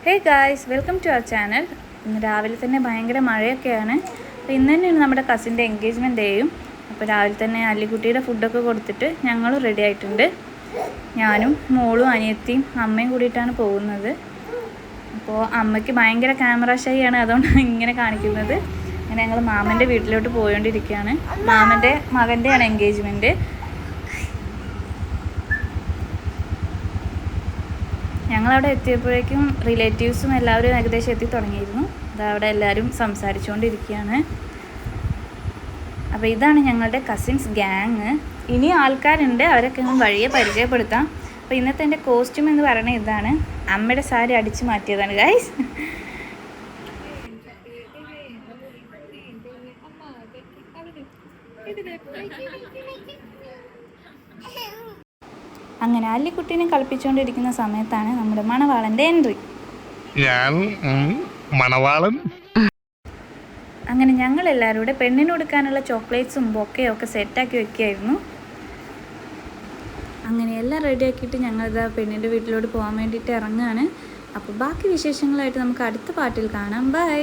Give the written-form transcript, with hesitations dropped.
Hey guys, welcome to our channel. ഇന്ന് രാവിലെ തന്നെ ഭയങ്കര മഴയൊക്കെയാണ്. അപ്പോൾ ഇന്ന് തന്നെയാണ് നമ്മുടെ കസിൻ്റെ എൻഗേജ്മെൻറ്റ് ഡേയും. അപ്പോൾ രാവിലെ തന്നെ അല്ലിക്കുട്ടിയുടെ ഫുഡൊക്കെ കൊടുത്തിട്ട് ഞങ്ങളും റെഡി ആയിട്ടുണ്ട്. ഞാനും മോളും അനിയത്തിയും അമ്മയും കൂടിയിട്ടാണ് പോകുന്നത്. അപ്പോൾ അമ്മയ്ക്ക് ഭയങ്കര ക്യാമറ ഷൈ ആണ്, അതുകൊണ്ടാണ് ഇങ്ങനെ കാണിക്കുന്നത്. അങ്ങനെ ഞങ്ങൾ മാമൻ്റെ വീട്ടിലോട്ട് പോയോണ്ടിരിക്കുകയാണ്. മാമൻ്റെ മകൻ്റെയാണ് എൻഗേജ്മെൻറ്റ്. ഞങ്ങളവിടെ എത്തിയപ്പോഴേക്കും റിലേറ്റീവ്സും എല്ലാവരും ഏകദേശം എത്തി തുടങ്ങിയിരുന്നു. അതവിടെ എല്ലാവരും സംസാരിച്ചുകൊണ്ടിരിക്കുകയാണ്. അപ്പോൾ ഇതാണ് ഞങ്ങളുടെ കസിൻസ് ഗ്യാങ്. ഇനി ആൾക്കാരുണ്ട്, അവരൊക്കെ വഴിയെ പരിചയപ്പെടുത്താം. അപ്പോൾ ഇന്നത്തെ എൻ്റെ കോസ്റ്റ്യൂം എന്ന് പറയുന്നത് ഇതാണ്. അമ്മയുടെ സാരി അടിച്ചു മാറ്റിയതാണ് ഗൈസ്. അങ്ങനെ അല്ലിക്കുട്ടീനെ കളിപ്പിച്ചുകൊണ്ടിരിക്കുന്ന സമയത്താണ് നമ്മുടെ മണവാളൻ്റെ എൻട്രി. അങ്ങനെ ഞങ്ങൾ എല്ലാവരും കൂടെ പെണ്ണിന് കൊടുക്കാനുള്ള ചോക്ലേറ്റ്സും ബൊക്കയും ഒക്കെ സെറ്റാക്കി വെക്കുകയായിരുന്നു. അങ്ങനെ എല്ലാം റെഡിയാക്കിയിട്ട് ഞങ്ങളിതാ പെണ്ണിൻ്റെ വീട്ടിലോട്ട് പോകാൻ വേണ്ടിയിട്ട് ഇറങ്ങുകയാണ്. അപ്പോൾ ബാക്കി വിശേഷങ്ങളായിട്ട് നമുക്ക് അടുത്ത പാട്ടിൽ കാണാം. ബൈ.